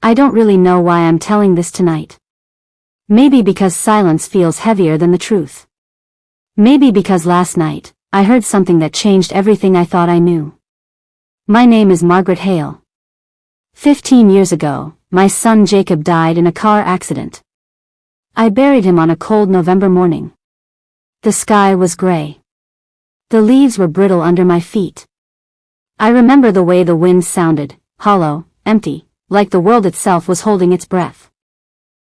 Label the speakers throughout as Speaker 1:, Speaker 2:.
Speaker 1: I don't really know why I'm telling this tonight. Maybe because silence feels heavier than the truth. Maybe because last night, I heard something that changed everything I thought I knew. My name is Margaret Hale. 15 years ago, my son Jacob died in a car accident. I buried him on a cold November morning. The sky was gray. The leaves were brittle under my feet. I remember the way the wind sounded, hollow, empty, like the world itself was holding its breath.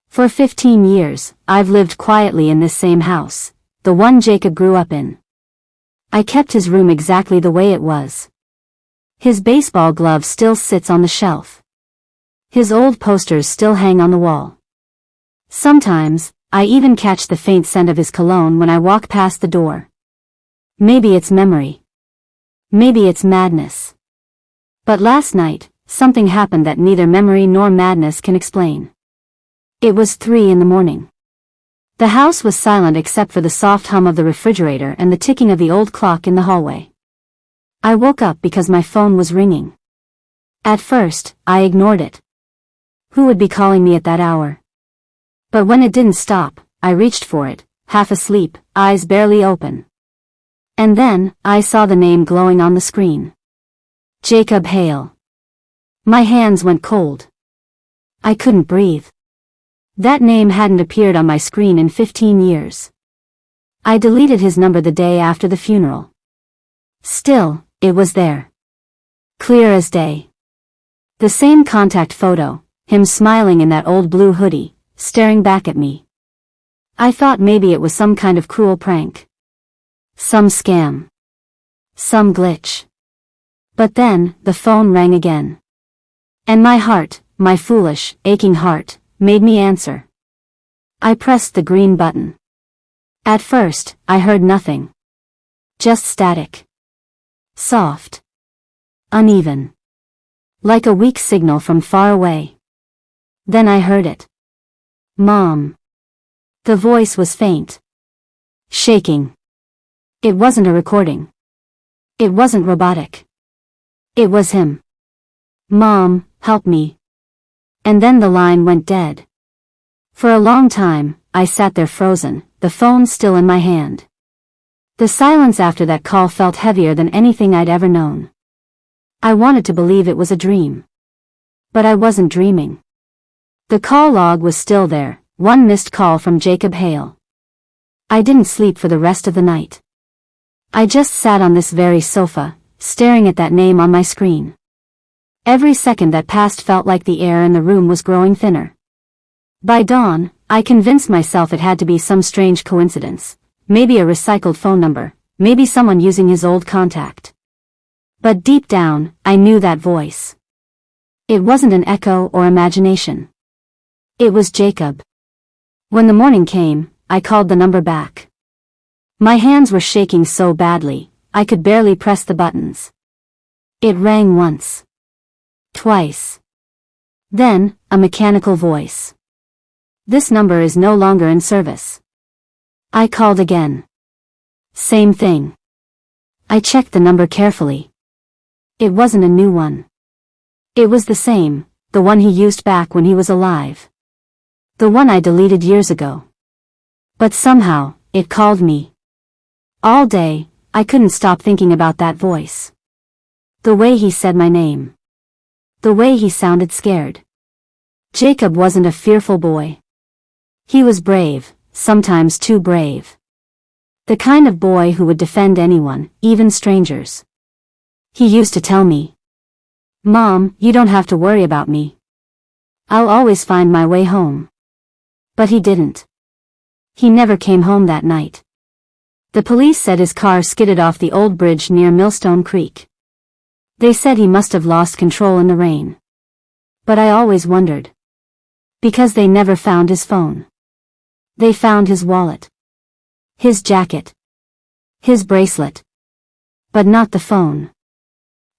Speaker 1: For 15 years, I've lived quietly in this same house, the one Jacob grew up in. I kept his room exactly the way it was. His baseball glove still sits on the shelf. His old posters still hang on the wall. Sometimes, I even catch the faint scent of his cologne when I walk past the door. Maybe it's memory. Maybe it's madness. But last night, something happened that neither memory nor madness can explain. It was 3 in the morning. The house was silent except for the soft hum of the refrigerator and the ticking of the old clock in the hallway. I woke up because my phone was ringing. At first, I ignored it. Who would be calling me at that hour? But when it didn't stop, I reached for it, half asleep, eyes barely open. And then, I saw the name glowing on the screen. Jacob Hale. My hands went cold. I couldn't breathe. That name hadn't appeared on my screen in 15 years. I deleted his number the day after the funeral. Still, it was there. Clear as day. The same contact photo, him smiling in that old blue hoodie, staring back at me. I thought maybe it was some kind of cruel prank. Some scam. Some glitch. But then, the phone rang again. And my heart, my foolish, aching heart, made me answer. I pressed the green button. At first, I heard nothing. Just static. Soft. Uneven. Like a weak signal from far away. Then I heard it. Mom. The voice was faint. Shaking. It wasn't a recording. It wasn't robotic. It was him. Mom, help me. And then the line went dead. For a long time, I sat there frozen, the phone still in my hand. The silence after that call felt heavier than anything I'd ever known. I wanted to believe it was a dream. But I wasn't dreaming. The call log was still there, one missed call from Jacob Hale. I didn't sleep for the rest of the night. I just sat on this very sofa, staring at that name on my screen. Every second that passed felt like the air in the room was growing thinner. By dawn, I convinced myself it had to be some strange coincidence, maybe a recycled phone number, maybe someone using his old contact. But deep down, I knew that voice. It wasn't an echo or imagination. It was Jacob. When the morning came, I called the number back. My hands were shaking so badly, I could barely press the buttons. It rang once. Twice. Then, a mechanical voice. This number is no longer in service. I called again. Same thing. I checked the number carefully. It wasn't a new one. It was the same, the one he used back when he was alive. The one I deleted years ago. But somehow, it called me. All day, I couldn't stop thinking about that voice. The way he said my name. The way he sounded scared. Jacob wasn't a fearful boy. He was brave, sometimes too brave. The kind of boy who would defend anyone, even strangers. He used to tell me, "Mom, you don't have to worry about me. I'll always find my way home." But he didn't. He never came home that night. The police said his car skidded off the old bridge near Millstone Creek. They said he must have lost control in the rain. But I always wondered. Because they never found his phone. They found his wallet. His jacket. His bracelet. But not the phone.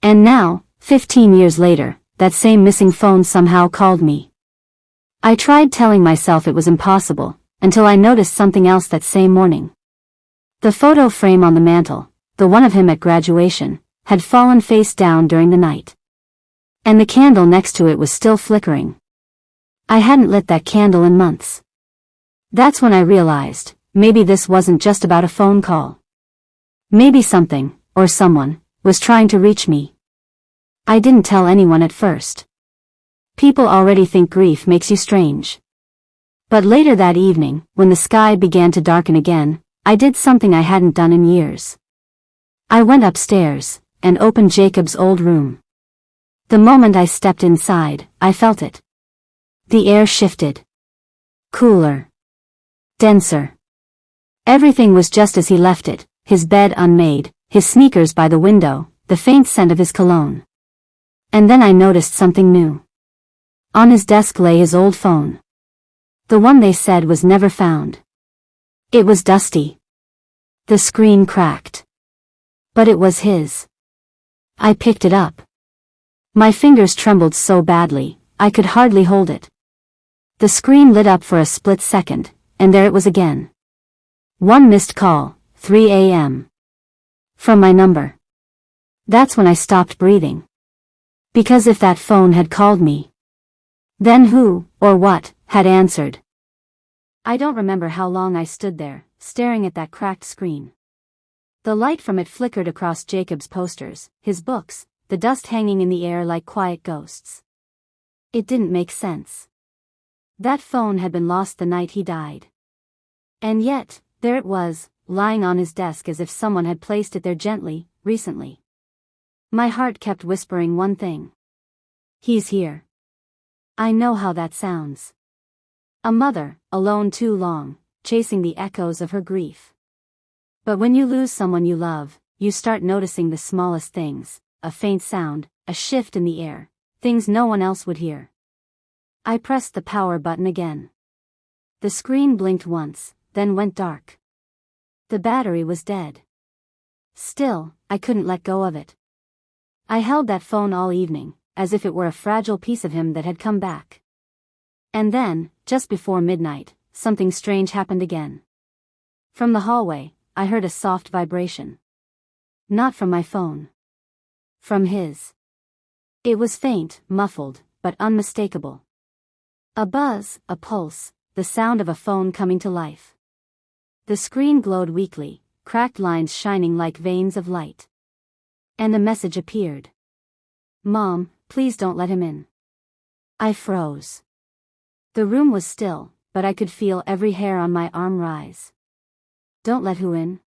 Speaker 1: And now, 15 years later, that same missing phone somehow called me. I tried telling myself it was impossible, until I noticed something else that same morning. The photo frame on the mantel, the one of him at graduation, had fallen face down during the night. And the candle next to it was still flickering. I hadn't lit that candle in months. That's when I realized, maybe this wasn't just about a phone call. Maybe something, or someone, was trying to reach me. I didn't tell anyone at first. People already think grief makes you strange. But later that evening, when the sky began to darken again, I did something I hadn't done in years. I went upstairs, and opened Jacob's old room. The moment I stepped inside, I felt it. The air shifted. Cooler. Denser. Everything was just as he left it, his bed unmade, his sneakers by the window, the faint scent of his cologne. And then I noticed something new. On his desk lay his old phone. The one they said was never found. It was dusty. The screen cracked. But it was his. I picked it up. My fingers trembled so badly, I could hardly hold it. The screen lit up for a split second, and there it was again. One missed call, 3 a.m. From my number. That's when I stopped breathing. Because if that phone had called me, then who, or what, had answered? I don't remember how long I stood there, staring at that cracked screen. The light from it flickered across Jacob's posters, his books, the dust hanging in the air like quiet ghosts. It didn't make sense. That phone had been lost the night he died. And yet, there it was, lying on his desk as if someone had placed it there gently, recently. My heart kept whispering one thing. He's here. I know how that sounds. A mother, alone too long, chasing the echoes of her grief. But when you lose someone you love, you start noticing the smallest things, a faint sound, a shift in the air, things no one else would hear. I pressed the power button again. The screen blinked once, then went dark. The battery was dead. Still, I couldn't let go of it. I held that phone all evening, as if it were a fragile piece of him that had come back. And then, just before midnight, something strange happened again. From the hallway, I heard a soft vibration. Not from my phone. From his. It was faint, muffled, but unmistakable. A buzz, a pulse, the sound of a phone coming to life. The screen glowed weakly, cracked lines shining like veins of light. And a message appeared. Mom, please don't let him in. I froze. The room was still, but I could feel every hair on my arm rise. Don't let who in?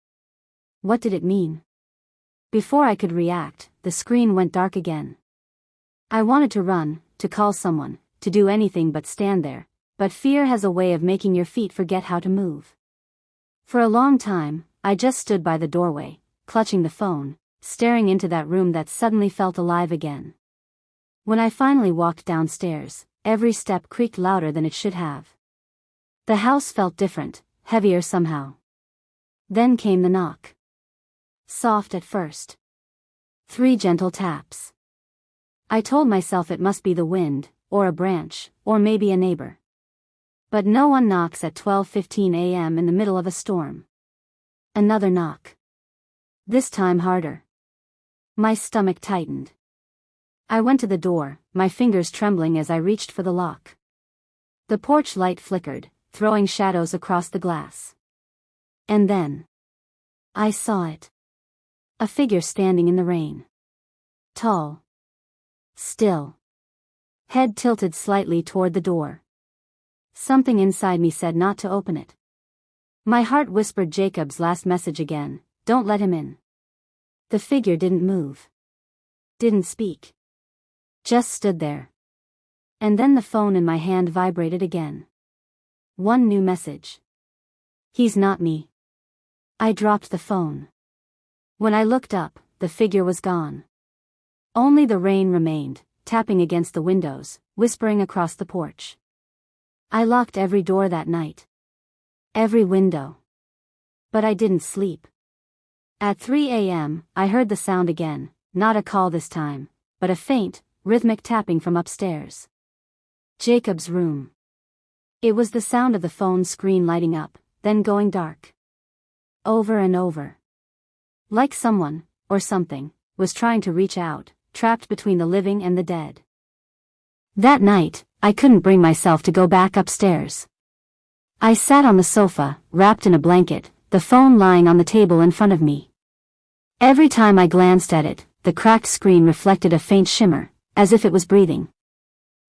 Speaker 1: What did it mean? Before I could react, the screen went dark again. I wanted to run, to call someone, to do anything but stand there, but fear has a way of making your feet forget how to move. For a long time, I just stood by the doorway, clutching the phone, staring into that room that suddenly felt alive again. When I finally walked downstairs, every step creaked louder than it should have. The house felt different, heavier somehow. Then came the knock. Soft at first. 3 gentle taps. I told myself it must be the wind, or a branch, or maybe a neighbor. But no one knocks at 12:15 a.m. in the middle of a storm. Another knock. This time harder. My stomach tightened. I went to the door, my fingers trembling as I reached for the lock. The porch light flickered, throwing shadows across the glass. And then I saw it. A figure standing in the rain. Tall. Still. Head tilted slightly toward the door. Something inside me said not to open it. My heart whispered Jacob's last message again, don't let him in. The figure didn't move. Didn't speak. Just stood there. And then the phone in my hand vibrated again. One new message. He's not me. I dropped the phone. When I looked up, the figure was gone. Only the rain remained, tapping against the windows, whispering across the porch. I locked every door that night. Every window. But I didn't sleep. At 3 a.m., I heard the sound again, not a call this time, but a faint, rhythmic tapping from upstairs. Jacob's room. It was the sound of the phone screen lighting up, then going dark. Over and over. Like someone, or something, was trying to reach out, trapped between the living and the dead. That night, I couldn't bring myself to go back upstairs. I sat on the sofa, wrapped in a blanket, the phone lying on the table in front of me. Every time I glanced at it, the cracked screen reflected a faint shimmer, as if it was breathing.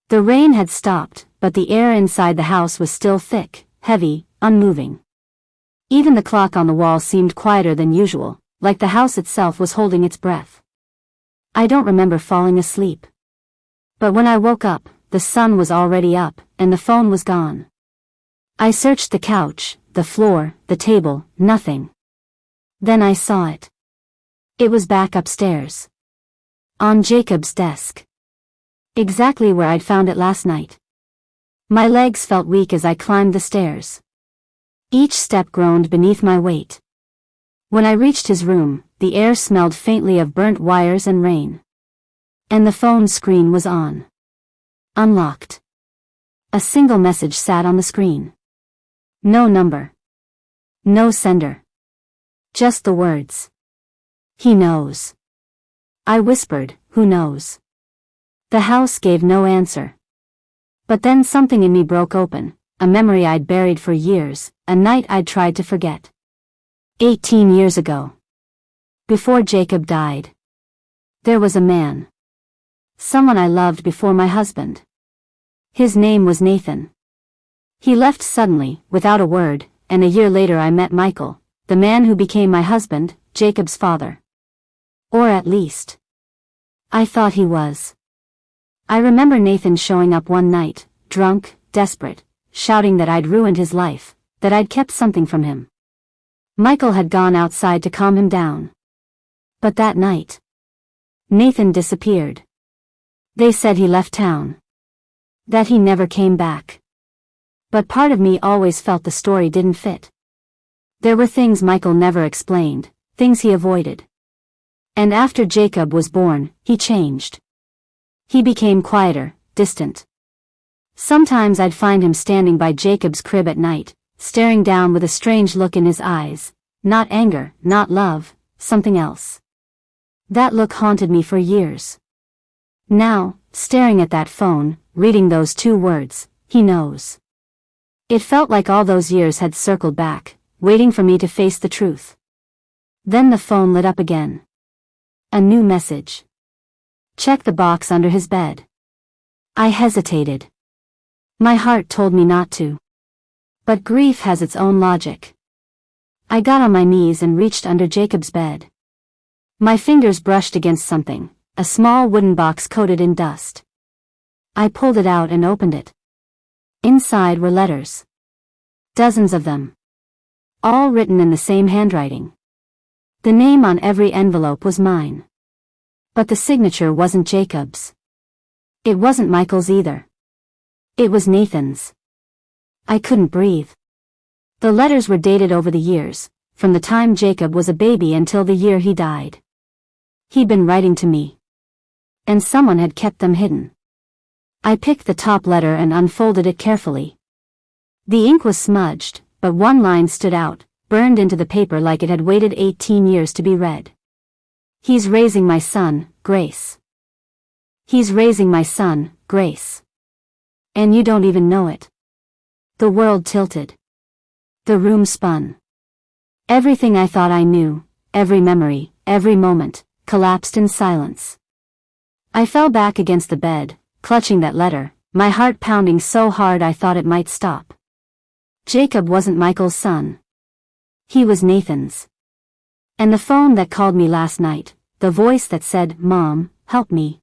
Speaker 1: The rain had stopped, but the air inside the house was still thick, heavy, unmoving. Even the clock on the wall seemed quieter than usual, like the house itself was holding its breath. I don't remember falling asleep. But when I woke up, the sun was already up, and the phone was gone. I searched the couch, the floor, the table, nothing. Then I saw it. It was back upstairs. On Jacob's desk. Exactly where I'd found it last night. My legs felt weak as I climbed the stairs. Each step groaned beneath my weight. When I reached his room, the air smelled faintly of burnt wires and rain. And the phone screen was on. Unlocked. A single message sat on the screen. No number. No sender. Just the words. He knows. I whispered, who knows? The house gave no answer. But then something in me broke open, a memory I'd buried for years, a night I'd tried to forget. 18 years ago. Before Jacob died. There was a man. Someone I loved before my husband. His name was Nathan. He left suddenly, without a word, and a year later I met Michael, the man who became my husband, Jacob's father. Or at least, I thought he was. I remember Nathan showing up one night, drunk, desperate, shouting that I'd ruined his life, that I'd kept something from him. Michael had gone outside to calm him down. But that night, Nathan disappeared. They said he left town. That he never came back. But part of me always felt the story didn't fit. There were things Michael never explained, things he avoided. And after Jacob was born, he changed. He became quieter, distant. Sometimes I'd find him standing by Jacob's crib at night, staring down with a strange look in his eyes, not anger, not love, something else. That look haunted me for years. Now, staring at that phone, reading those two words, he knows. It felt like all those years had circled back, waiting for me to face the truth. Then the phone lit up again. A new message. Check the box under his bed. I hesitated. My heart told me not to. But grief has its own logic. I got on my knees and reached under Jacob's bed. My fingers brushed against something, a small wooden box coated in dust. I pulled it out and opened it. Inside were letters. Dozens of them. All written in the same handwriting. The name on every envelope was mine. But the signature wasn't Jacob's. It wasn't Michael's either. It was Nathan's. I couldn't breathe. The letters were dated over the years, from the time Jacob was a baby until the year he died. He'd been writing to me. And someone had kept them hidden. I picked the top letter and unfolded it carefully. The ink was smudged, but one line stood out, burned into the paper like it had waited 18 years to be read. He's raising my son, Grace. He's raising my son, Grace. And you don't even know it. The world tilted. The room spun. Everything I thought I knew, every memory, every moment, collapsed in silence. I fell back against the bed, clutching that letter, my heart pounding so hard I thought it might stop. Jacob wasn't Michael's son. He was Nathan's. And the phone that called me last night, the voice that said, "Mom, help me."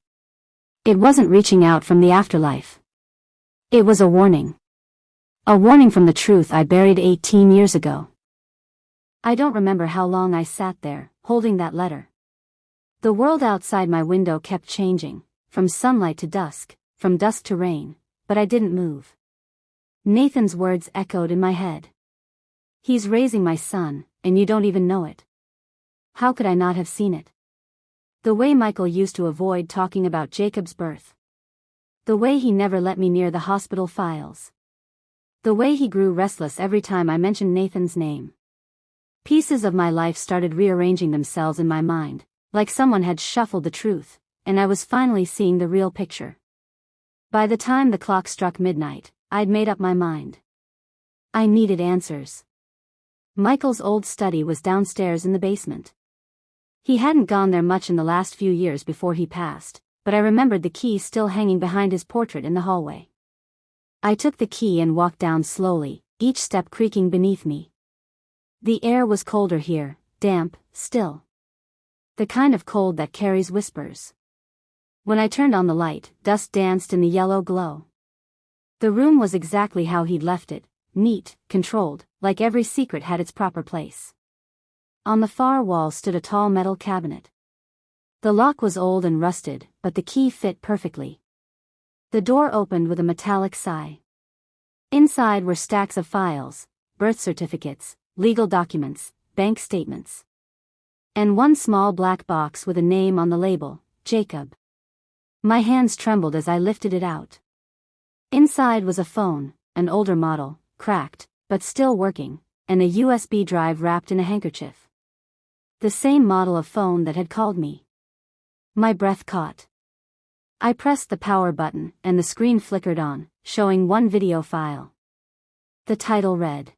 Speaker 1: It wasn't reaching out from the afterlife. It was a warning. A warning from the truth I buried 18 years ago. I don't remember how long I sat there, holding that letter. The world outside my window kept changing, from sunlight to dusk, from dusk to rain, but I didn't move. Nathan's words echoed in my head. He's raising my son, and you don't even know it. How could I not have seen it? The way Michael used to avoid talking about Jacob's birth. The way he never let me near the hospital files. The way he grew restless every time I mentioned Nathan's name. Pieces of my life started rearranging themselves in my mind, like someone had shuffled the truth, and I was finally seeing the real picture. By the time the clock struck midnight, I'd made up my mind. I needed answers. Michael's old study was downstairs in the basement. He hadn't gone there much in the last few years before he passed, but I remembered the key still hanging behind his portrait in the hallway. I took the key and walked down slowly, each step creaking beneath me. The air was colder here, damp, still. The kind of cold that carries whispers. When I turned on the light, dust danced in the yellow glow. The room was exactly how he'd left it, neat, controlled, like every secret had its proper place. On the far wall stood a tall metal cabinet. The lock was old and rusted, but the key fit perfectly. The door opened with a metallic sigh. Inside were stacks of files, birth certificates, legal documents, bank statements. And one small black box with a name on the label, Jacob. My hands trembled as I lifted it out. Inside was a phone, an older model, cracked, but still working, and a USB drive wrapped in a handkerchief. The same model of phone that had called me. My breath caught. I pressed the power button, and the screen flickered on, showing one video file. The title read,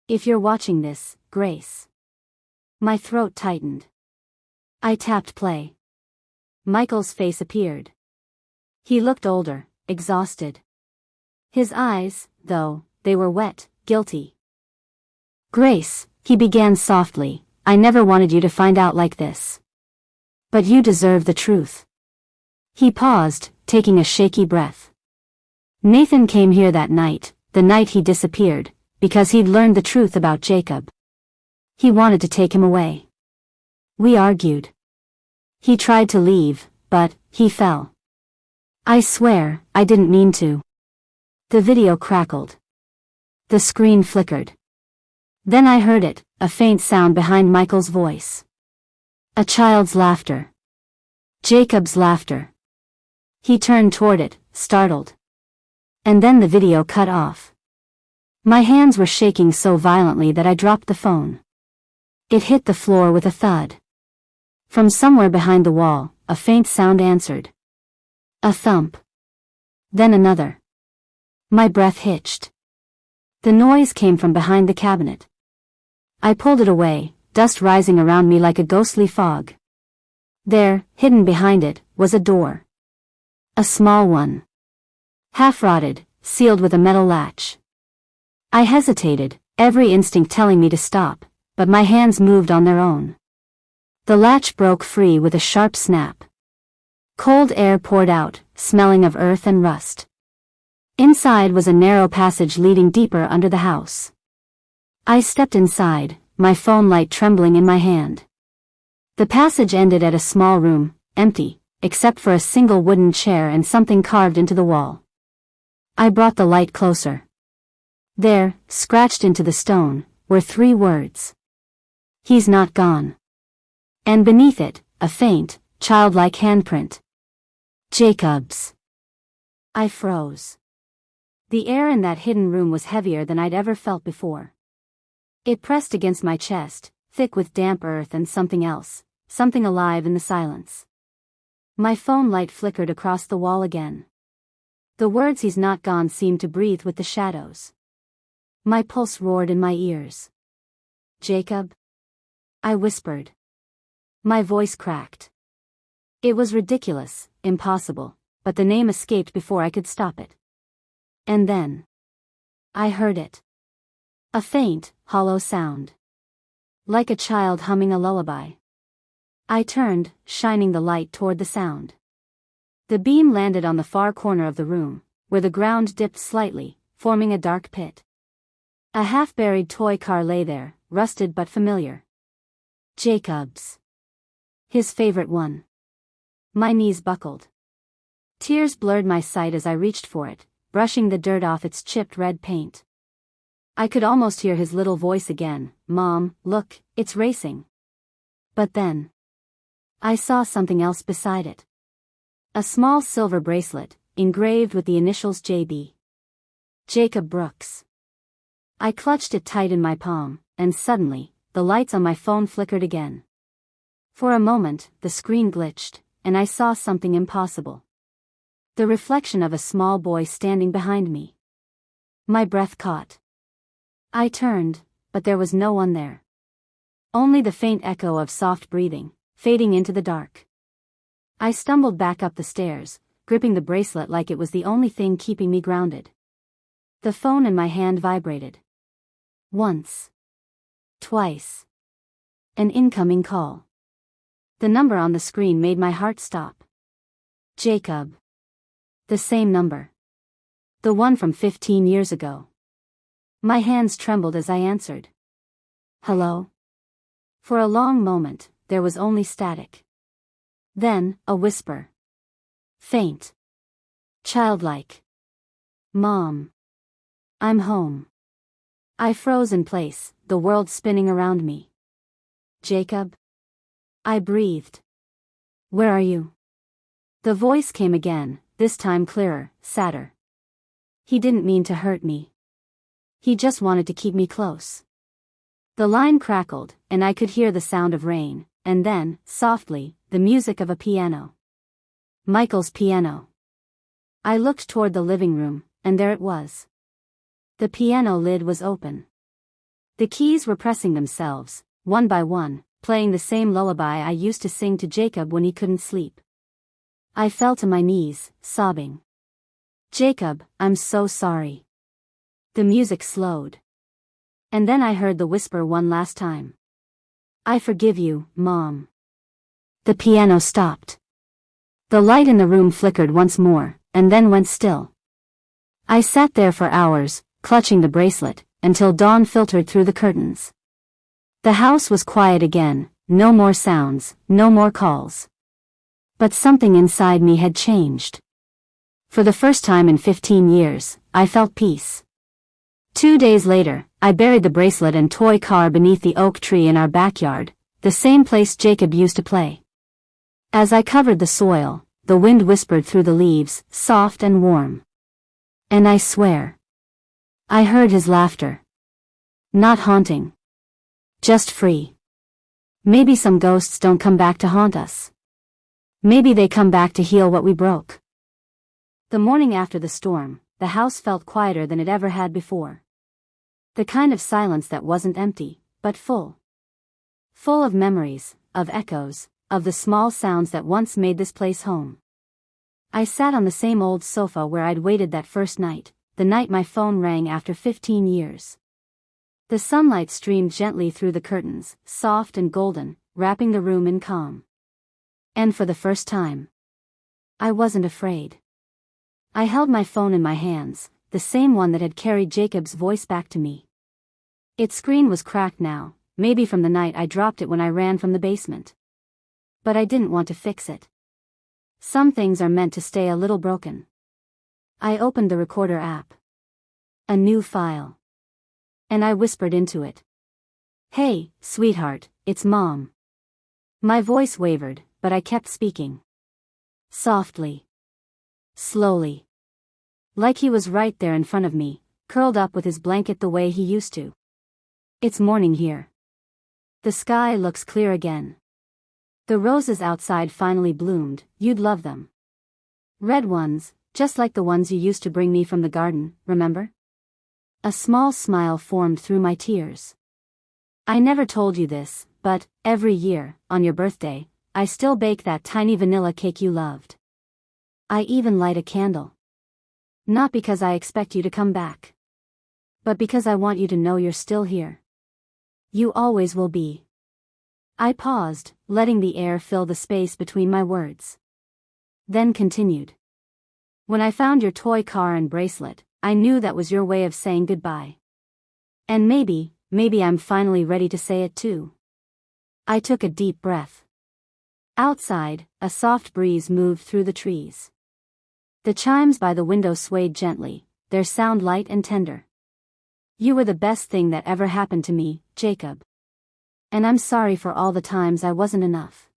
Speaker 1: "If you're watching this, Grace." My throat tightened. I tapped play. Michael's face appeared. He looked older, exhausted. His eyes, though, they were wet, guilty. "Grace," he began softly, "I never wanted you to find out like this. But you deserve the truth." He paused, taking a shaky breath. "Nathan came here that night, the night he disappeared, because he'd learned the truth about Jacob. He wanted to take him away. We argued. He tried to leave, but he fell. I swear, I didn't mean to." The video crackled. The screen flickered. Then I heard it, a faint sound behind Michael's voice. A child's laughter. Jacob's laughter. He turned toward it, startled. And then the video cut off. My hands were shaking so violently that I dropped the phone. It hit the floor with a thud. From somewhere behind the wall, a faint sound answered. A thump. Then another. My breath hitched. The noise came from behind the cabinet. I pulled it away, dust rising around me like a ghostly fog. There, hidden behind it, was a door. A small one. Half-rotted, sealed with a metal latch. I hesitated, every instinct telling me to stop, but my hands moved on their own. The latch broke free with a sharp snap. Cold air poured out, smelling of earth and rust. Inside was a narrow passage leading deeper under the house. I stepped inside, my phone light trembling in my hand. The passage ended at a small room, empty, except for a single wooden chair and something carved into the wall. I brought the light closer. There, scratched into the stone, were 3 words. "He's not gone." And beneath it, a faint, childlike handprint. Jacob's. I froze. The air in that hidden room was heavier than I'd ever felt before. It pressed against my chest, thick with damp earth and something else, something alive in the silence. My phone light flickered across the wall again. The words "he's not gone" seemed to breathe with the shadows. My pulse roared in my ears. "Jacob?" I whispered. My voice cracked. It was ridiculous, impossible, but the name escaped before I could stop it. And then I heard it. A faint, hollow sound. Like a child humming a lullaby. I turned, shining the light toward the sound. The beam landed on the far corner of the room, where the ground dipped slightly, forming a dark pit. A half-buried toy car lay there, rusted but familiar. Jacob's. His favorite one. My knees buckled. Tears blurred my sight as I reached for it, brushing the dirt off its chipped red paint. I could almost hear his little voice again, "Mom, look, it's racing." But then I saw something else beside it. A small silver bracelet, engraved with the initials JB. Jacob Brooks. I clutched it tight in my palm, and suddenly, the lights on my phone flickered again. For a moment, the screen glitched, and I saw something impossible. The reflection of a small boy standing behind me. My breath caught. I turned, but there was no one there. Only the faint echo of soft breathing, fading into the dark. I stumbled back up the stairs, gripping the bracelet like it was the only thing keeping me grounded. The phone in my hand vibrated. Once. Twice. An incoming call. The number on the screen made my heart stop. Jacob. The same number. The one from 15 years ago. My hands trembled as I answered. Hello? For a long moment, there was only static. Then, a whisper. Faint. Childlike. Mom. I'm home. I froze in place, the world spinning around me. Jacob? I breathed. Where are you? The voice came again, this time clearer, sadder. He didn't mean to hurt me. He just wanted to keep me close. The line crackled, and I could hear the sound of rain, and then, softly, the music of a piano. Michael's piano. I looked toward the living room, and there it was. The piano lid was open. The keys were pressing themselves, one by one, playing the same lullaby I used to sing to Jacob when he couldn't sleep. I fell to my knees, sobbing. Jacob, I'm so sorry. The music slowed. And then I heard the whisper one last time. I forgive you, Mom. The piano stopped. The light in the room flickered once more, and then went still. I sat there for hours, clutching the bracelet, until dawn filtered through the curtains. The house was quiet again, no more sounds, no more calls. But something inside me had changed. For the first time in 15 years, I felt peace. 2 days later, I buried the bracelet and toy car beneath the oak tree in our backyard, the same place Jacob used to play. As I covered the soil, the wind whispered through the leaves, soft and warm. And I swear, I heard his laughter. Not haunting. Just free. Maybe some ghosts don't come back to haunt us. Maybe they come back to heal what we broke. The morning after the storm, the house felt quieter than it ever had before. The kind of silence that wasn't empty, but full. Full of memories, of echoes, of the small sounds that once made this place home. I sat on the same old sofa where I'd waited that first night, the night my phone rang after 15 years. The sunlight streamed gently through the curtains, soft and golden, wrapping the room in calm. And for the first time, I wasn't afraid. I held my phone in my hands, the same one that had carried Jacob's voice back to me. Its screen was cracked now, maybe from the night I dropped it when I ran from the basement. But I didn't want to fix it. Some things are meant to stay a little broken. I opened the recorder app. A new file. And I whispered into it. Hey, sweetheart, it's Mom. My voice wavered, but I kept speaking. Softly. Slowly. Like he was right there in front of me, curled up with his blanket the way he used to. It's morning here. The sky looks clear again. The roses outside finally bloomed, you'd love them. Red ones, just like the ones you used to bring me from the garden, remember? A small smile formed through my tears. I never told you this, but, every year, on your birthday, I still bake that tiny vanilla cake you loved. I even light a candle. Not because I expect you to come back. But because I want you to know you're still here. You always will be. I paused, letting the air fill the space between my words. Then continued. When I found your toy car and bracelet, I knew that was your way of saying goodbye. And maybe I'm finally ready to say it too. I took a deep breath. Outside, a soft breeze moved through the trees. The chimes by the window swayed gently, their sound light and tender. You were the best thing that ever happened to me, Jacob. And I'm sorry for all the times I wasn't enough.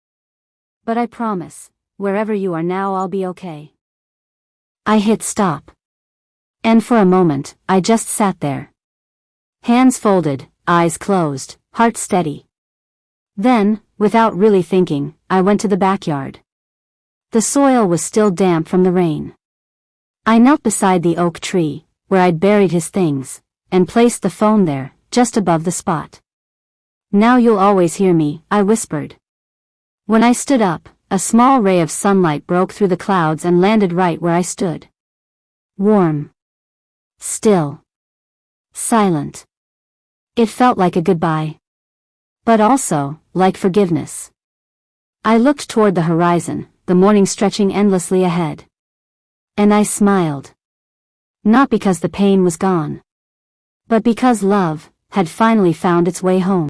Speaker 1: But I promise, wherever you are now I'll be okay. I hit stop. And for a moment, I just sat there. Hands folded, eyes closed, heart steady. Then, without really thinking, I went to the backyard. The soil was still damp from the rain. I knelt beside the oak tree, where I'd buried his things, and placed the phone there, just above the spot. "Now you'll always hear me," I whispered. When I stood up, a small ray of sunlight broke through the clouds and landed right where I stood. Warm. Still. Silent. It felt like a goodbye. But also, like forgiveness. I looked toward the horizon, the morning stretching endlessly ahead. And I smiled. Not because the pain was gone, but because love had finally found its way home.